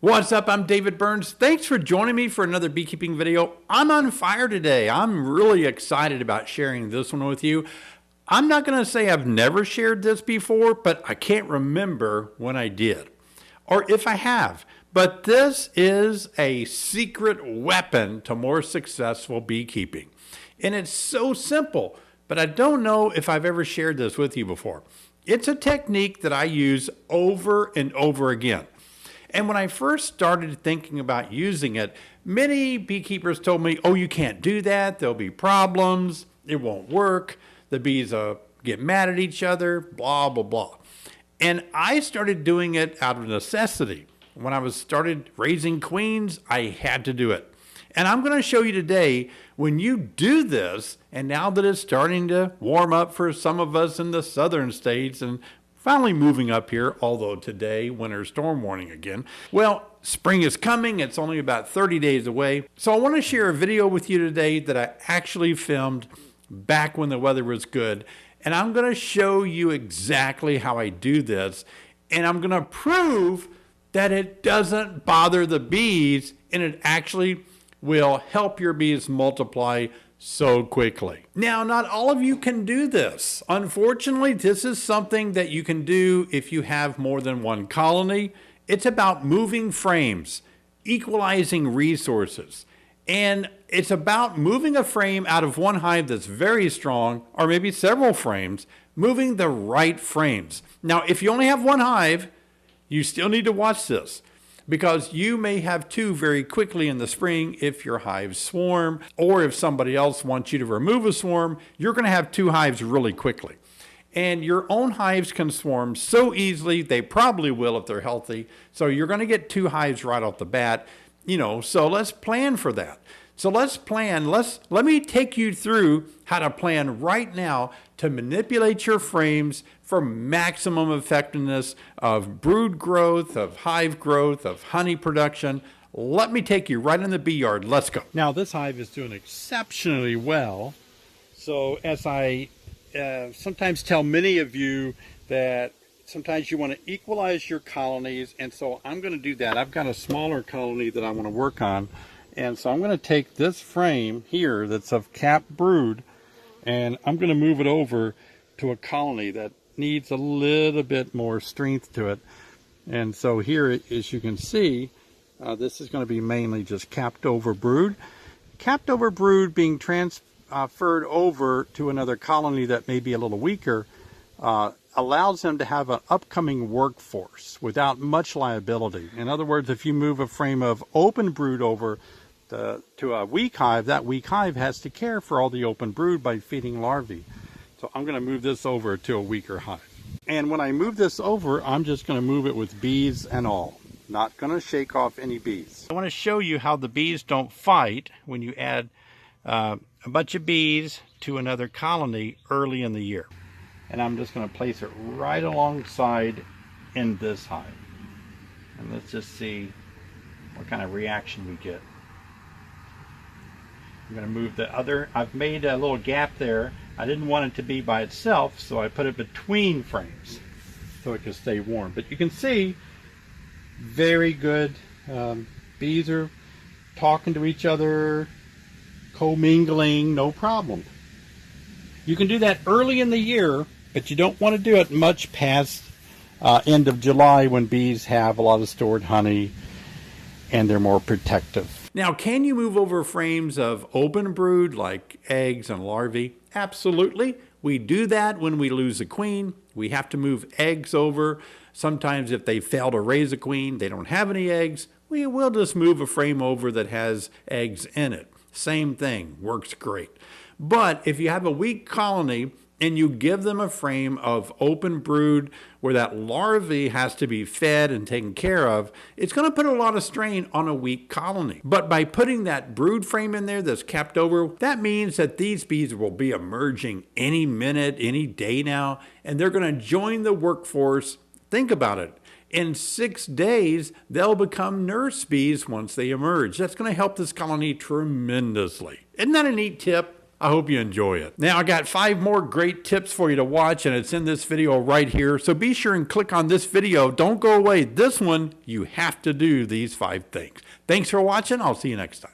What's up? I'm David Burns. Thanks for joining me for another beekeeping video. I'm on fire today. I'm really excited about sharing this one with you. I'm not going to say I've never shared this before, but I can't remember when I did, or if I have. But this is a secret weapon to more successful beekeeping. And it's so simple, but I don't know if I've ever shared this with you before. It's a technique that I use over and over again. And when I first started thinking about using it, many beekeepers told me, oh, you can't do that. There'll be problems. It won't work. The bees get mad at each other, blah, blah, blah. And I started doing it out of necessity. When I started raising queens, I had to do it. And I'm going to show you today, when you do this, and now that it's starting to warm up for some of us in the southern states, and finally moving up here, although today, winter storm warning again. Well, spring is coming. It's only about 30 days away. So I want to share a video with you today that I actually filmed back when the weather was good. And I'm going to show you exactly how I do this. And I'm going to prove that it doesn't bother the bees, and it actually will help your bees multiply so quickly. Now, not all of you can do this. Unfortunately, this is something that you can do if you have more than one colony. It's about moving frames, equalizing resources. And it's about moving a frame out of one hive that's very strong, or maybe several frames, moving the right frames. Now, if you only have one hive, you still need to watch this, because you may have two very quickly in the spring if your hives swarm, or if somebody else wants you to remove a swarm, you're going to have two hives really quickly. And your own hives can swarm so easily, they probably will if they're healthy. So you're going to get two hives right off the bat, so let's plan for that. So let's plan. Let me take you through how to plan right now to manipulate your frames for maximum effectiveness of brood growth, of hive growth, of honey production. Let me take you right in the bee yard. Let's go. Now, this hive is doing exceptionally well. So as I sometimes tell many of you that sometimes you want to equalize your colonies, and so I'm going to do that. I've got a smaller colony that I want to work on. And so I'm going to take this frame here that's of capped brood, and I'm going to move it over to a colony that needs a little bit more strength to it. And so here, as you can see, this is going to be mainly just capped over brood. Capped over brood being transferred over to another colony that may be a little weaker allows them to have an upcoming workforce without much liability. In other words, if you move a frame of open brood over to a weak hive, that weak hive has to care for all the open brood by feeding larvae. So I'm going to move this over to a weaker hive. And when I move this over, I'm just going to move it with bees and all. Not going to shake off any bees. I want to show you how the bees don't fight when you add a bunch of bees to another colony early in the year. And I'm just going to place it right alongside in this hive. And let's just see what kind of reaction we get. I'm going to move the other. I've made a little gap there. I didn't want it to be by itself, so I put it between frames so it can stay warm. But you can see, very good. Bees are talking to each other, commingling, no problem. You can do that early in the year, but you don't want to do it much past end of July, when bees have a lot of stored honey and they're more protective. Now, can you move over frames of open brood like eggs and larvae? Absolutely. We do that when we lose a queen. We have to move eggs over. Sometimes if they fail to raise a queen, they don't have any eggs, we will just move a frame over that has eggs in it. Same thing, works great. But if you have a weak colony and you give them a frame of open brood where that larvae has to be fed and taken care of, it's going to put a lot of strain on a weak colony. But by putting that brood frame in there that's capped over, that means that these bees will be emerging any minute, any day now, and they're going to join the workforce. Think about it. In 6 days, they'll become nurse bees once they emerge. That's going to help this colony tremendously. Isn't that a neat tip? I hope you enjoy it. Now I got 5 more great tips for you to watch, and it's in this video right here. So be sure and click on this video. Don't go away. This one, you have to do these 5 things. Thanks for watching. I'll see you next time.